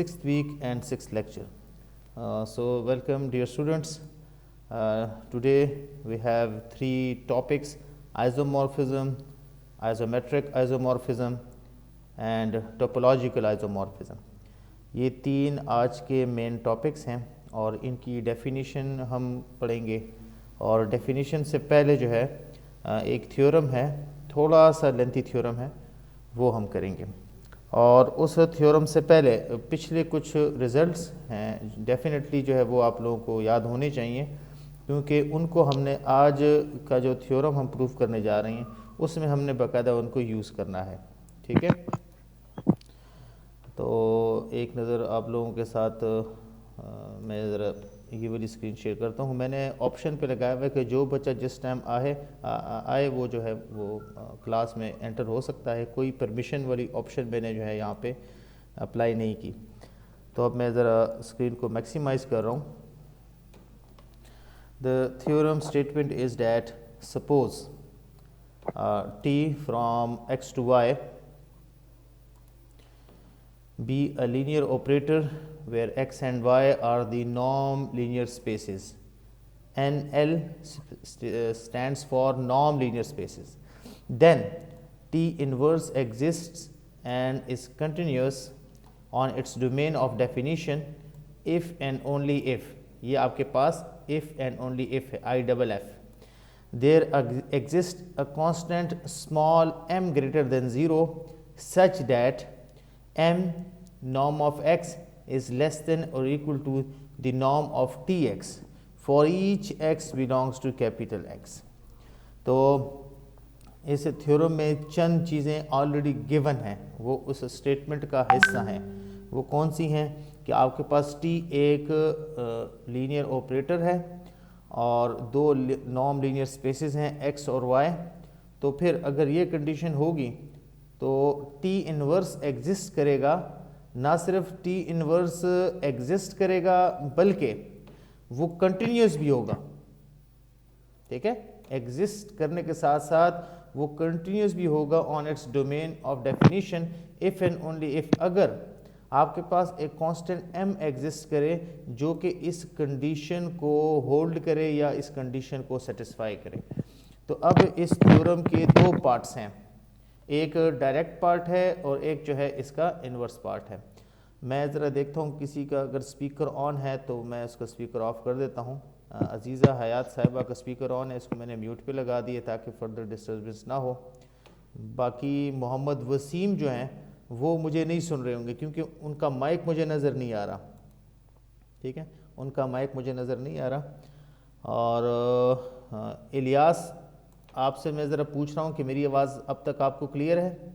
Sixth week and sixth lecture. So welcome dear students. Today we have three topics: isomorphism, isometric isomorphism and topological isomorphism. ये तीन आज के main topics हैं और इनकी definition हम पढ़ेंगे। और डेफिनेशन से पहले जो है एक थ्योरम है, थोड़ा सा लेंथी थ्योरम है, वो हम करेंगे। और उस थ्योरम से पहले पिछले कुछ रिजल्ट्स हैं, डेफिनेटली जो है वो आप लोगों को याद होने चाहिए, क्योंकि उनको हमने आज का जो थ्योरम हम प्रूफ करने जा रहे हैं उसमें हमने बाकायदा उनको यूज़ करना है। ठीक है, तो एक नज़र आप लोगों के साथ मैं ज़रा ये वाली स्क्रीन शेयर करता हूँ। मैंने ऑप्शन पे लगाया हुआ है कि जो बच्चा जिस टाइम आए वो जो है वो क्लास में एंटर हो सकता है। कोई परमिशन वाली ऑप्शन मैंने जो है यहाँ पे अप्लाई नहीं की। तो अब मैं ज़रा स्क्रीन को मैक्सिमाइज़ कर रहा हूँ। The theorem statement is that suppose t from x to y be a linear operator where x and y are the norm linear spaces. NL stands for norm linear spaces. Then T inverse exists and is continuous on its domain of definition if and only if, ये आपके पास if and only if है, IFF. There exists a constant small m greater than 0 such that m norm of x is less than or equal to the norm of tx for each x belongs to capital X. तो इस theorem में चंद चीज़ें already given हैं, वो उस statement का हिस्सा हैं। वो कौन सी हैं कि आपके पास t एक लीनियर ऑपरेटर है और दो नॉर्म लीनियर स्पेसेस हैं x और y। तो फिर अगर ये कंडीशन होगी तो t इनवर्स एग्जिस्ट करेगा, ना सिर्फ t इनवर्स एग्जिस्ट करेगा बल्कि वो कंटिन्यूस भी होगा। ठीक है, एग्जिस्ट करने के साथ साथ वो कंटिन्यूस भी होगा on its domain of definition if and only if, अगर आपके पास एक कांस्टेंट m एग्जिस्ट करे जो कि इस कंडीशन को होल्ड करे या इस कंडीशन को सेटिस्फाई करे। तो अब इस थ्योरम के दो पार्ट्स हैं, एक डायरेक्ट पार्ट है और एक जो है इसका इन्वर्स पार्ट है। मैं ज़रा देखता हूँ किसी का अगर स्पीकर ऑन है तो मैं उसका स्पीकर ऑफ कर देता हूँ। अजीज़ा हयात साहिबा का स्पीकर ऑन है, इसको मैंने म्यूट पे लगा दिया ताकि फर्दर डिस्टर्बेंस ना हो। बाकी मोहम्मद वसीम जो हैं वो मुझे नहीं सुन रहे होंगे क्योंकि उनका माइक मुझे नज़र नहीं आ रहा। ठीक है, उनका माइक मुझे नज़र नहीं आ रहा। और इलियास, आपसे मैं ज़रा पूछ रहा हूँ कि मेरी आवाज़ अब तक आपको क्लियर है?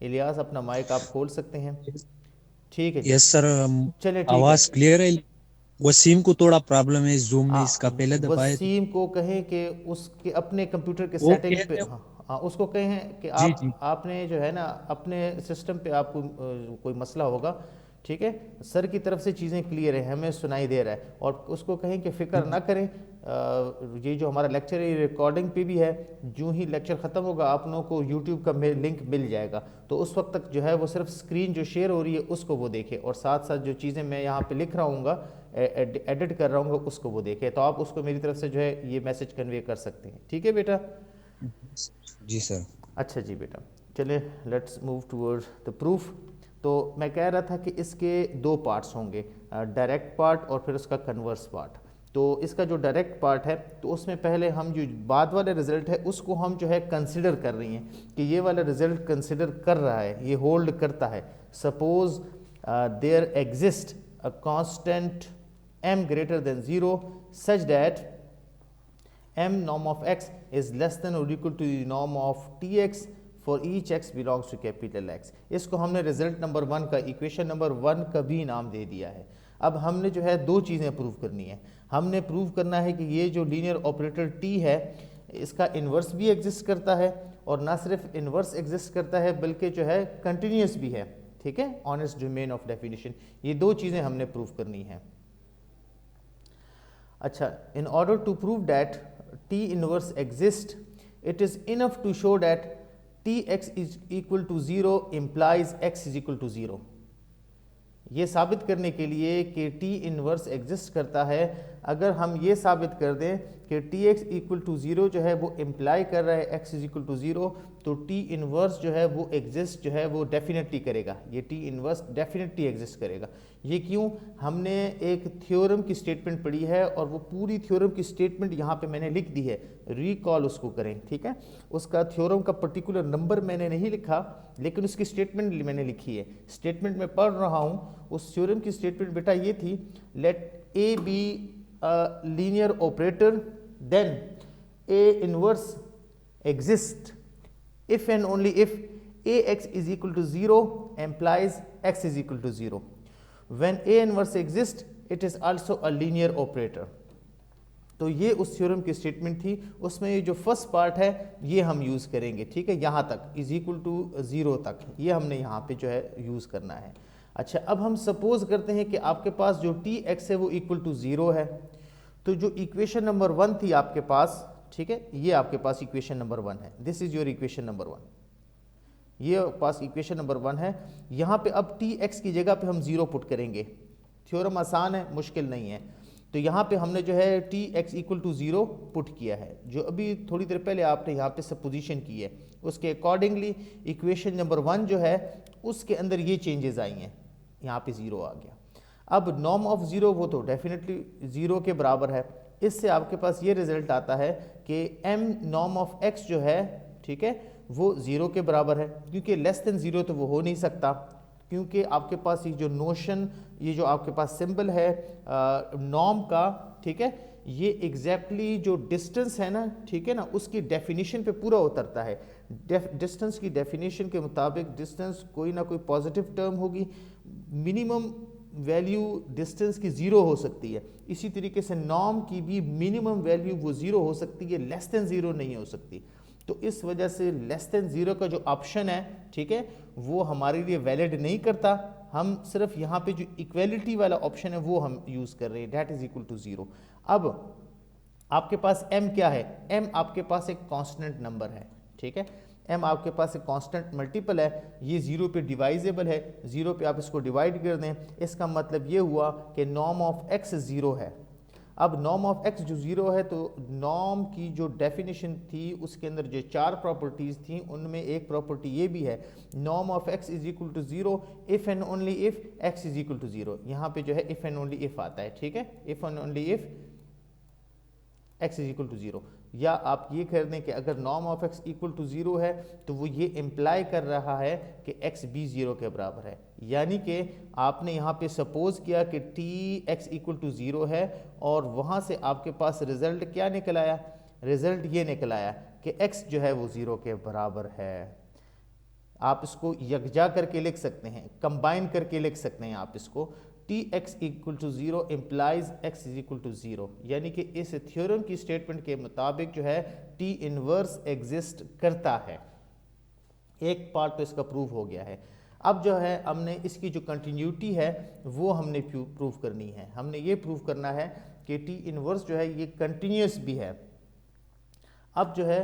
इलियास, अपना माइक आप खोल सकते हैं? ठीक है जी, यस सर, चलिए ठीक है। आवाज क्लियर है। वसीम को थोड़ा प्रॉब्लम है जूम में, इसका पहले दबाए तो वसीम को कहें कि उसके अपने कंप्यूटर के वो सेटिंग कह पे, रहे हो। हाँ हाँ, उसको कहें कि जी जी। आपने जो है ना अपने सिस्टम पे आपको कोई मसला होगा। ठीक है, सर की तरफ से चीज़ें क्लियर है, हमें सुनाई दे रहा है। और उसको कहें कि फ़िक्र ना करें, ये जो हमारा लेक्चर है ये रिकॉर्डिंग पे भी है। जो ही लेक्चर ख़त्म होगा आप लोगों को यूट्यूब का लिंक मिल जाएगा, तो उस वक्त तक जो है वो सिर्फ स्क्रीन जो शेयर हो रही है उसको वो देखे और साथ साथ जो चीज़ें मैं यहाँ पे लिख रहा हूँ, एडिट कर रहा हूँ, उसको वो देखे। तो आप उसको मेरी तरफ से जो है ये मैसेज कन्वे कर सकते हैं। ठीक है बेटा? जी सर। अच्छा जी बेटा, चलिए let's move toward the proof. तो मैं कह रहा था कि इसके दो पार्ट्स होंगे, डायरेक्ट पार्ट और फिर उसका कन्वर्स पार्ट। तो इसका जो डायरेक्ट पार्ट है तो उसमें पहले हम जो बाद वाले रिजल्ट है उसको हम जो है कंसिडर कर रही हैं कि ये वाला रिजल्ट कंसिडर कर रहा है, ये होल्ड करता है। Suppose there exist a constant m greater than 0 such that m norm of x is less than or equal to the norm of tx for each x belongs to capital X। इसको हमने result number 1 का, equation number 1 का भी नाम दे दिया है। अब हमने जो है दो चीज़ें प्रूव करनी है। हमने प्रूव करना है कि ये जो लीनियर ऑपरेटर t है इसका इन्वर्स भी एग्जिस्ट करता है और ना सिर्फ इन्वर्स एग्जिस्ट करता है बल्कि जो है कंटिन्यूस भी है। ठीक है, on its domain of definition. ये दो चीज़ें हमने प्रूव करनी है। अच्छा, in order to prove that T inverse exists, it is enough to show that Tx is equal to 0 implies x is equal to 0। ये साबित करने के लिए कि टी इनवर्स एग्जिस्ट करता है, अगर हम ये साबित कर दें कि T X equal to zero जो है वो इम्प्लाई कर रहा है X is equal to zero, तो टी इनवर्स जो है वो एग्जिस्ट जो है वो डेफिनेटली करेगा, ये टी इनवर्स डेफिनेटली एग्जिस्ट करेगा। ये क्यों? हमने एक थ्योरम की स्टेटमेंट पढ़ी है और वो पूरी थ्योरम की स्टेटमेंट यहाँ पे मैंने लिख दी है, रिकॉल उसको करें, ठीक है। उसका थ्योरम का पर्टिकुलर नंबर मैंने नहीं लिखा, लेकिन उसकी स्टेटमेंट मैंने लिखी है। स्टेटमेंट में पढ़ रहा हूँ, उस थ्योरम की स्टेटमेंट बेटा ये थी, let A B linear operator then A inverse exist if and only if ax is equal to 0 implies x is equal to 0. When a inverse exists, it is also a linear operator. तो ये उस theorem की statement थी, उसमें ये जो first part है ये हम यूज़ करेंगे, ठीक है, यहाँ तक इज इक्वल टू 0 तक, ये हमने यहाँ पे जो है यूज़ करना है। अच्छा, अब हम सपोज करते हैं कि आपके पास जो टी एक्स है वो इक्वल टू 0 है, तो जो इक्वेशन नंबर 1 थी आपके पास, ठीक है, ये आपके पास इक्वेशन नंबर 1 है, this is your equation number 1, ये पास इक्वेशन नंबर 1 है। यहाँ पे अब टी एक्स की जगह पे हम 0 पुट करेंगे, थ्योरम आसान है, मुश्किल नहीं है। तो यहाँ पे हमने जो है T X equal to 0 put किया है, जो अभी थोड़ी देर पहले आपने यहाँ पे सपोजिशन की है, उसके अकॉर्डिंगली इक्वेशन नंबर 1 जो है उसके अंदर ये चेंजेस आई हैं, यहाँ पे 0 आ गया। अब नॉर्म ऑफ 0 वो तो डेफिनेटली 0 के बराबर है, इससे आपके पास ये रिजल्ट आता है कि m नॉर्म ऑफ x जो है, ठीक है, वो 0 के बराबर है, क्योंकि लेस देन 0 तो वो हो नहीं सकता, क्योंकि आपके पास ये जो नोशन, ये जो आपके पास सिंबल है नॉर्म का, ठीक है, ये एग्जैक्टली जो डिस्टेंस है ना, ठीक है ना, उसकी डेफिनेशन पे पूरा उतरता है। डिस्टेंस की डेफिनेशन के मुताबिक डिस्टेंस कोई ना कोई पॉजिटिव टर्म होगी, मिनिमम वैल्यू डिस्टेंस की 0 हो सकती है, इसी तरीके से नॉर्म की भी मिनिमम वैल्यू वो 0 हो सकती है, लेस देन 0 नहीं हो सकती। तो इस वजह से लेस देन 0 का जो ऑप्शन है, ठीक है, वो हमारे लिए वैलिड नहीं करता, हम सिर्फ यहाँ पे जो इक्वेलिटी वाला ऑप्शन है वो हम यूज़ कर रहे हैं, डेट इज इक्वल टू 0। अब आपके पास m क्या है? m आपके पास एक कांस्टेंट नंबर है, ठीक है, m आपके पास एक कांस्टेंट मल्टीपल है, ये 0 पे डिवाइजेबल है, 0 पे आप इसको डिवाइड कर दें, इसका मतलब ये हुआ कि नॉर्म ऑफ x 0 है। अब नॉर्म ऑफ x जो 0 है, तो नॉर्म की जो डेफिनेशन थी उसके अंदर जो 4 प्रॉपर्टीज़ थी, उनमें एक प्रॉपर्टी ये भी है, norm of x is equal to 0 if and only if x is equal to 0। यहाँ पे जो है इफ़ एंड ओनली इफ़ आता है, ठीक है, if and only if x is equal to 0, या आप ये कर दें कि अगर norm of x equal to 0 है तो वो ये इम्प्लाई कर रहा है कि x भी 0 के बराबर है, यानी कि आपने यहाँ पे सपोज किया कि टी एक्स इक्वल टू 0 है, और वहाँ से आपके पास रिजल्ट क्या निकल आया? रिजल्ट ये निकल आया कि x जो है वो 0 के बराबर है। आप इसको यकजा करके लिख सकते हैं, कंबाइन करके लिख सकते हैं आप इसको, T X equal to 0 implies x is equal to 0, यानी कि इस थ्योरम की स्टेटमेंट के मुताबिक जो है टी इनवर्स एग्जिस्ट करता है। एक पार्ट तो इसका प्रूव हो गया है। अब जो है हमने इसकी जो कंटिन्यूटी है वो हमने प्रूव करनी है, हमने ये प्रूव करना है कि टी इनवर्स जो है ये कंटिन्यूस भी है। अब जो है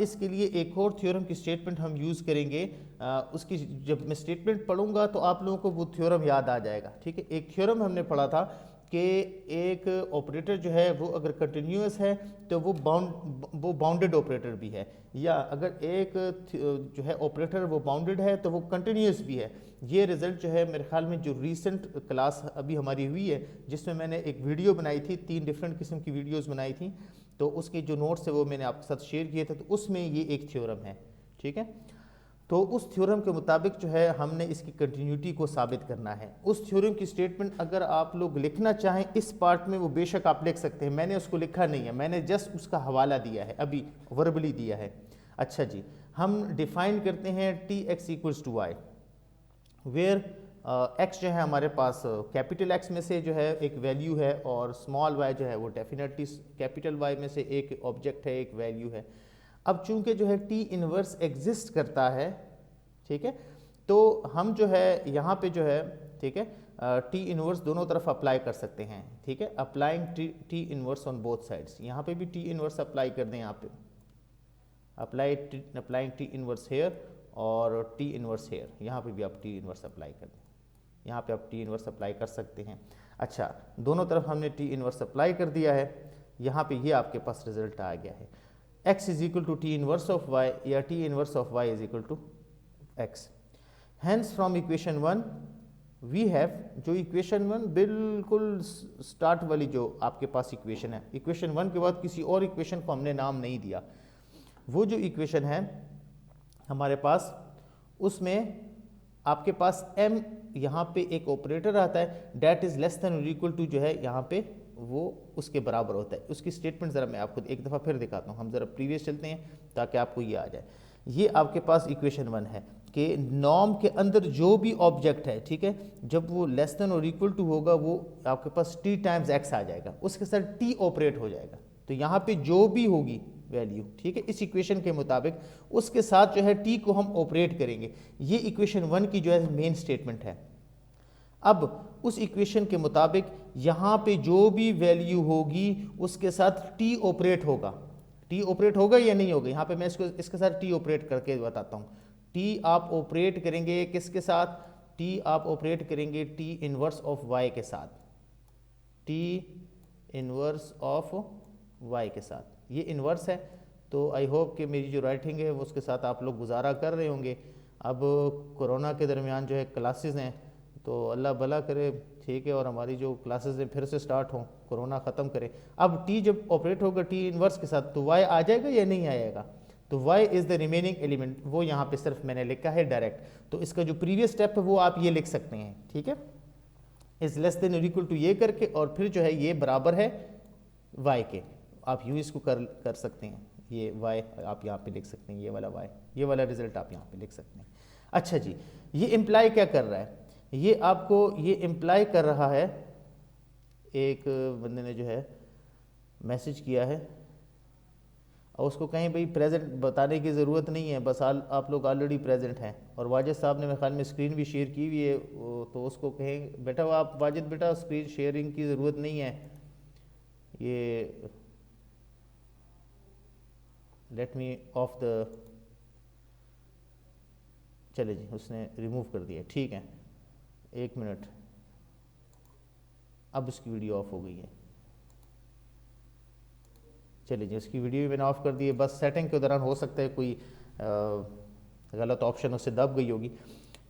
इसके लिए एक और थ्योरम की स्टेटमेंट हम यूज़ करेंगे, उसकी जब मैं स्टेटमेंट पढ़ूंगा तो आप लोगों को वो थ्योरम याद आ जाएगा, ठीक है। एक थ्योरम हमने पढ़ा था कि एक ऑपरेटर जो है वो अगर कंटिन्यूस है तो वो बाउंडेड ऑपरेटर भी है, या अगर एक जो है ऑपरेटर वो बाउंडेड है तो वो कंटिन्यूस भी है। ये रिज़ल्ट जो है मेरे ख्याल में जो रीसेंट क्लास अभी हमारी हुई है, जिसमें मैंने एक वीडियो बनाई थी, 3 डिफरेंट किस्म की वीडियोज़ बनाई थी, तो उसके जो नोट्स है वो मैंने आपके साथ शेयर किए थे, तो उसमें ये एक थ्योरम है, ठीक है। तो उस थ्योरम के मुताबिक जो है हमने इसकी कंटिन्यूटी को साबित करना है। उस थ्योरम की स्टेटमेंट अगर आप लोग लिखना चाहें इस पार्ट में वो बेशक आप लिख सकते हैं, मैंने उसको लिखा नहीं है, मैंने जस्ट उसका हवाला दिया है, अभी वर्बली दिया है। अच्छा जी, हम डिफाइन करते हैं T X equals to Y, where X जो है हमारे पास कैपिटल एक्स में से जो है एक वैल्यू है, और स्मॉल वाई जो है वो डेफिनेटली कैपिटल वाई में से एक ऑब्जेक्ट है, एक वैल्यू है। अब चूंकि जो है टी इनवर्स एग्जिस्ट करता है, ठीक है, तो हम जो है यहाँ पे जो है, ठीक है, टी इनवर्स दोनों तरफ अप्लाई कर सकते हैं, ठीक है, applying T inverse on both sides. यहाँ पे भी टी इनवर्स अप्लाई कर दें, यहाँ पे अप्लाइंग टी इनवर्स हेयर और टी इनवर्स हेयर, यहाँ पे भी आप टी इनवर्स अप्लाई कर दें। यहाँ पे आप टी इनवर्स अप्लाई कर सकते हैं। अच्छा, दोनों तरफ हमने टी इनवर्स अप्लाई कर दिया है, यहाँ पे ये आपके पास रिजल्ट आ गया है, x is equal to T inverse of y या T inverse of y is equal to x। Hence from equation 1 we have, जो इक्वेशन 1 बिल्कुल स्टार्ट वाली जो आपके पास इक्वेशन है, इक्वेशन 1 के बाद किसी और इक्वेशन को हमने नाम नहीं दिया, वो जो इक्वेशन है हमारे पास, उसमें आपके पास m यहाँ पे एक ऑपरेटर आता है, डैट इज लेस देन और इक्वल टू, जो है यहाँ पे वो उसके बराबर होता है। उसकी स्टेटमेंट ज़रा मैं आपको एक दफ़ा फिर दिखाता हूँ, हम ज़रा प्रीवियस चलते हैं ताकि आपको ये आ जाए। ये आपके पास इक्वेशन 1 है कि नॉर्म के अंदर जो भी ऑब्जेक्ट है, ठीक है, जब वो लेस देन और इक्वल टू होगा वो आपके पास t टाइम्स x आ जाएगा, उसके साथ t ऑपरेट हो जाएगा। तो यहाँ पे जो भी होगी वैल्यू, ठीक है, इस इक्वेशन के मुताबिक उसके साथ जो है t को हम ऑपरेट करेंगे। ये इक्वेशन 1 की जो है मेन स्टेटमेंट है। अब उस इक्वेशन के मुताबिक यहाँ पे जो भी वैल्यू होगी उसके साथ t ऑपरेट होगा। t ऑपरेट होगा या नहीं होगा, यहाँ पे मैं इसके साथ t ऑपरेट करके बताता हूँ। t आप ऑपरेट करेंगे किसके साथ, t आप ऑपरेट करेंगे t इनवर्स ऑफ y के साथ, t इनवर्स ऑफ y के साथ। ये इनवर्स है, तो आई होप कि मेरी जो राइटिंग है वो उसके साथ आप लोग गुजारा कर रहे होंगे। अब कोरोना के दरमियान जो है क्लासेस हैं, तो अल्लाह भला करे, ठीक है, और हमारी जो क्लासेस हैं फिर से स्टार्ट हों, कोरोना ख़त्म करे। अब t जब ऑपरेट होगा t इनवर्स के साथ तो y आ जाएगा या नहीं आएगा, तो y is the remaining element, वो यहाँ पे सिर्फ मैंने लिखा है डायरेक्ट। तो इसका जो प्रीवियस स्टेप है वो आप ये लिख सकते हैं, ठीक है, इज़ लेस देन और इक्वल टू ये करके, और फिर जो है ये बराबर है y के। आप यूँ इसको कर सकते हैं, ये y आप यहाँ पे लिख सकते हैं, ये वाला y, ये वाला रिजल्ट आप यहाँ पे लिख सकते हैं। अच्छा जी, ये इम्प्लाई क्या कर रहा है, ये आपको ये इम्प्लाई कर रहा है, एक बंदे ने जो है मैसेज किया है और उसको कहीं भाई प्रेजेंट बताने की ज़रूरत नहीं है, बस आप लोग ऑलरेडी प्रेजेंट हैं। और वाजिद साहब ने मेरे ख्याल में स्क्रीन भी शेयर की हुई है, तो उसको कहें बेटा आप वाजिद बेटा स्क्रीन शेयरिंग की ज़रूरत नहीं है, ये लेट मी ऑफ द, चले जी उसने रिमूव कर दिया, ठीक है, एक मिनट, अब उसकी वीडियो ऑफ हो गई है। चलिए जी, उसकी वीडियो भी मैंने ऑफ कर दी है, बस सेटिंग के दौरान हो सकता है कोई गलत ऑप्शन उससे दब गई होगी।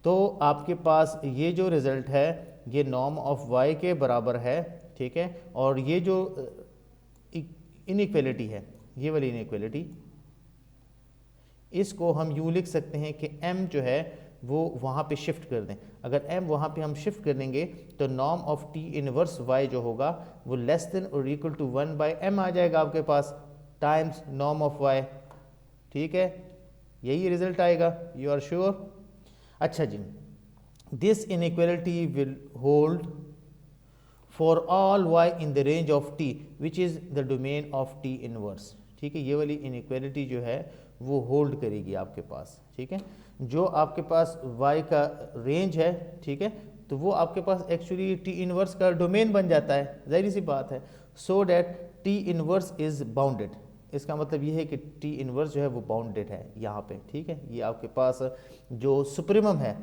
तो आपके पास ये जो रिज़ल्ट है ये नॉर्म ऑफ y के बराबर है, ठीक है, और ये जो इनइक्वलिटी है, ये वाली इनइक्वलिटी, इसको हम यूँ लिख सकते हैं कि m जो है वो वहाँ पे शिफ्ट कर दें। अगर m वहाँ पे हम शिफ्ट कर देंगे तो norm of t inverse y जो होगा वो लेस देन और इक्वल टू 1/m आ जाएगा आपके पास, टाइम्स नॉर्म ऑफ y, ठीक है, यही रिजल्ट आएगा, यू आर श्योर। अच्छा जी, this inequality will hold for all y in the range of t which is the domain of t inverse, ठीक है, ये वाली इनइक्वालिटी जो है वो होल्ड करेगी आपके पास, ठीक है, जो आपके पास y का रेंज है, ठीक है, तो वो आपके पास एक्चुअली t इनवर्स का डोमेन बन जाता है, ज़ाहिर सी बात है, so that t inverse is bounded. इसका मतलब ये है कि t इनवर्स जो है वो बाउंडेड है यहाँ पे, ठीक है, ये आपके पास जो सुप्रीमम है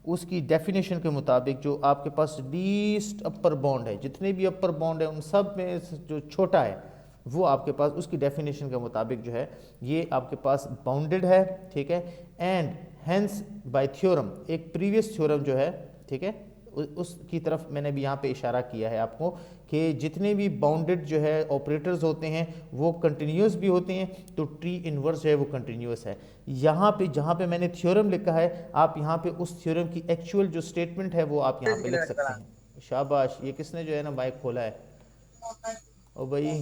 उसकी डेफिनेशन के मुताबिक जो आपके पास लीस्ट अपर बाउंड है, जितने भी अपर बाउंड है उन सब में जो छोटा है वो आपके पास उसकी डेफिनेशन के मुताबिक जो है ये आपके पास बाउंडेड है, ठीक है, एंड हेंस बाय थ्योरम, एक प्रीवियस थ्योरम जो है, ठीक है, उसकी तरफ मैंने भी यहाँ पे इशारा किया है आपको कि जितने भी बाउंडेड जो है ऑपरेटर्स होते हैं वो कंटिन्यूस भी होते हैं, तो टी इनवर्स जो है वो कंटिन्यूस है। यहाँ पे जहाँ पे मैंने थ्योरम लिखा है, आप यहाँ पे उस थ्योरम की एक्चुअल जो स्टेटमेंट है वो आप यहाँ पे लिख सकते हैं। शाबाश, ये किसने जो है ना माइक खोला है, ओ भाई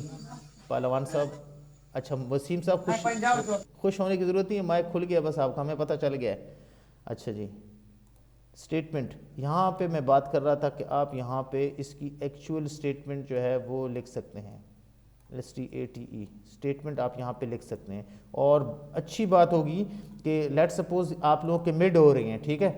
पहलवान साहब, अच्छा वसीम साहब, खुश होने की ज़रूरत नहीं है, माइक खुल गया बस आपका, हमें पता चल गया है। अच्छा जी, स्टेटमेंट यहाँ पे मैं बात कर रहा था कि आप यहाँ पे इसकी एक्चुअल स्टेटमेंट जो है वो लिख सकते हैं, STATE स्टेटमेंट आप यहाँ पे लिख सकते हैं। और अच्छी बात होगी कि लेट सपोज आप लोगों के मिड हो रही हैं, ठीक है,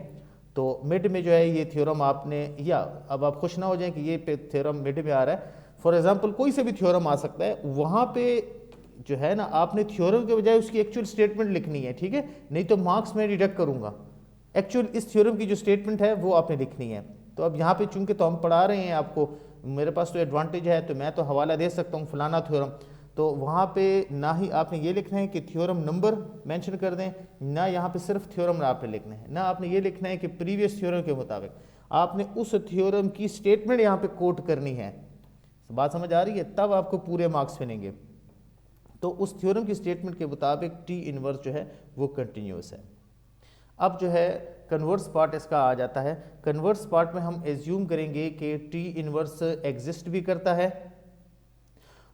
तो मिड में जो है ये थ्योरम आपने, या अब आप खुश ना हो जाएं कि ये थ्योरम मिड में आ रहा है, फॉर एग्जांपल कोई से भी थ्योरम आ सकता है, वहाँ पे जो है ना आपने थ्योरम के बजाय उसकी एक्चुअल स्टेटमेंट लिखनी है, ठीक है, नहीं तो मार्क्स में डिडक्ट करूँगा। एक्चुअल इस थ्योरम की जो स्टेटमेंट है वो आपने लिखनी है, तो अब यहाँ पे चूंकि तो हम पढ़ा रहे हैं आपको, मेरे पास तो एडवांटेज है तो मैं तो हवाला दे सकता हूँ फलाना थ्योरम, तो वहाँ पे ना ही आपने ये लिखना है कि थ्योरम नंबर मेंशन कर दें, ना यहाँ पे सिर्फ थ्योरम आपने लिखना है, ना आपने ये लिखना है कि प्रीवियस थ्योरम के मुताबिक आपने उस थ्योरम की स्टेटमेंट यहाँ पे कोट करनी है। बात समझ आ रही है? तब आपको पूरे मार्क्स मिलेंगे। तो उस थ्योरम की स्टेटमेंट के मुताबिक टी इनवर्स जो है वो कंटिन्यूस है। अब जो है कन्वर्स पार्ट इसका आ जाता है। कन्वर्स पार्ट में हम एज्यूम करेंगे कि टी इनवर्स एग्जिस्ट भी करता है,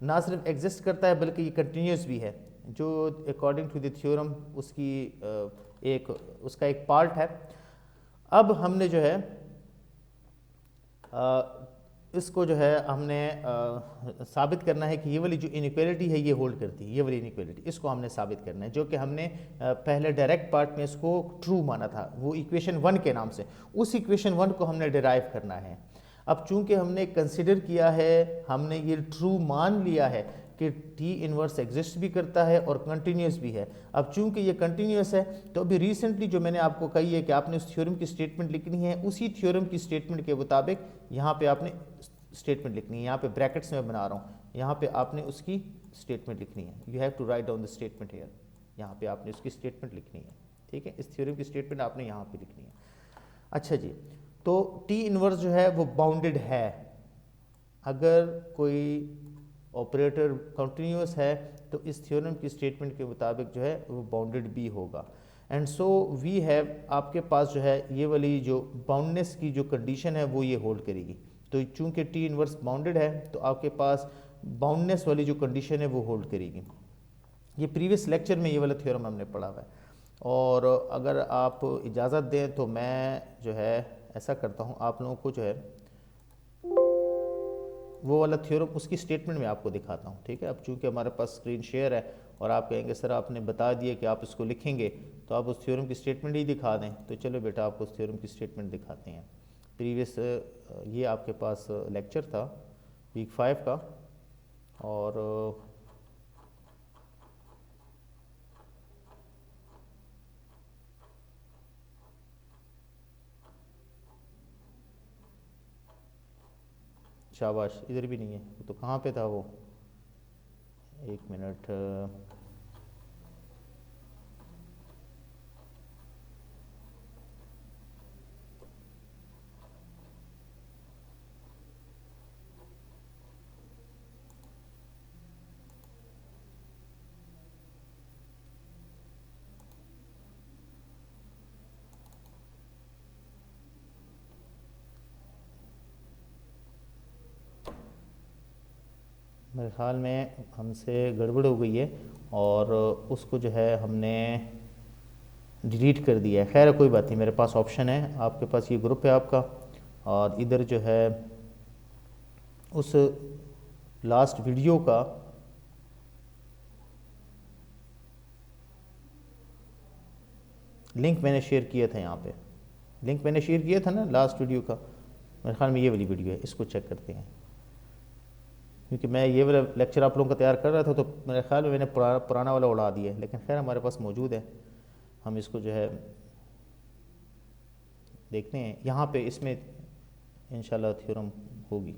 ना सिर्फ एग्जिस्ट करता है बल्कि ये कंटिन्यूस भी है, जो अकॉर्डिंग टू द थ्योरम उसकी उसका एक पार्ट है। अब हमने जो है इसको जो है हमने साबित करना है कि ये वाली जो इनइक्वालिटी है ये होल्ड करती है, ये वाली इनइक्वालिटी इसको हमने साबित करना है, जो कि हमने पहले डायरेक्ट पार्ट में इसको ट्रू माना था, वो इक्वेशन 1 के नाम से। उस इक्वेशन 1 को हमने डिराइव करना है। अब चूंकि हमने कंसिडर किया है, हमने ये ट्रू मान लिया है कि टी इनवर्स एग्जिस्ट भी करता है और कंटिन्यूस भी है। अब चूंकि ये कंटिन्यूस है तो अभी रिसेंटली जो मैंने आपको कही है कि आपने उस थ्योरम की स्टेटमेंट लिखनी है, उसी थ्योरम की स्टेटमेंट के मुताबिक यहाँ पे आपने स्टेटमेंट लिखनी है। यहाँ पे ब्रैकेट्स में बना रहा हूँ, यहाँ पे आपने उसकी स्टेटमेंट लिखनी है। You have to write down the statement here, यहाँ पे आपने उसकी स्टेटमेंट लिखनी है। ठीक है, इस थ्योरम की स्टेटमेंट आपने यहाँ पे लिखनी है। अच्छा जी, तो टी इनवर्स जो है वो बाउंडेड है। अगर कोई ऑपरेटर कंटिन्यूस है तो इस थ्योरम की स्टेटमेंट के मुताबिक जो है वो बाउंडेड भी होगा। एंड सो वी हैव, आपके पास जो है ये वाली जो बाउंडनेस की जो कंडीशन है वो ये होल्ड करेगी। तो चूंकि टी इनवर्स बाउंडेड है तो आपके पास बाउंडनेस वाली जो कंडीशन है वो होल्ड करेगी। ये प्रीवियस लेक्चर में ये वाला थ्योरम हमने पढ़ा हुआ है। और अगर आप इजाज़त दें तो मैं जो है ऐसा करता हूँ, आप लोगों को जो है वो वाला थ्योरम उसकी स्टेटमेंट में आपको दिखाता हूँ। ठीक है, अब चूंकि हमारे पास स्क्रीन शेयर है और आप कहेंगे सर आपने बता दिया कि आप इसको लिखेंगे तो आप उस थ्योरम की स्टेटमेंट ही दिखा दें, तो चलो बेटा आपको उस थ्योरम की स्टेटमेंट दिखाते हैं। प्रीवियस ये आपके पास लेक्चर था वीक 5 का, और शाबाश, इधर भी नहीं है तो कहाँ पे था वो? एक मिनट, मेरे ख्याल में हमसे गड़बड़ हो गई है और उसको जो है हमने डिलीट कर दिया है। खैर कोई बात नहीं, मेरे पास ऑप्शन है, आपके पास ये ग्रुप है आपका, और इधर जो है उस लास्ट वीडियो का लिंक मैंने शेयर किया था। यहाँ पे लिंक मैंने शेयर किया था ना लास्ट वीडियो का, मेरे ख्याल में ये वाली वीडियो है, इसको चेक करते हैं। क्योंकि मैं ये वाला लेक्चर आप लोगों का तैयार कर रहा था तो मेरे ख्याल में मैंने पुराना वाला उड़ा दिया है, लेकिन खैर हमारे पास मौजूद है, हम इसको जो है देखते हैं। यहाँ पे इसमें इंशाल्लाह थ्योरम होगी,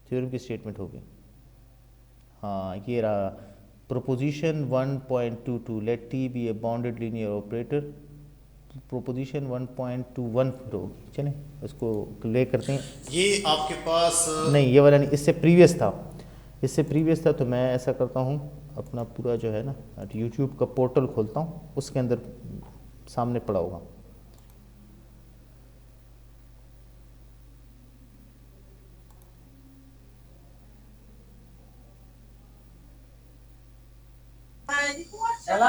थ्योरम की स्टेटमेंट होगी। हाँ ये रहा, proposition 1.22 late T B a bounded linear operator. Proposition 1.21 फिर होगी। चलें इसको प्ले करते हैं। ये आपके पास नहीं, ये वाला नहीं, इससे प्रीवियस था, इससे प्रीवियस था। तो मैं ऐसा करता हूँ, अपना पूरा जो है ना यूट्यूब का पोर्टल खोलता हूँ, उसके अंदर सामने पड़ा होगा। चला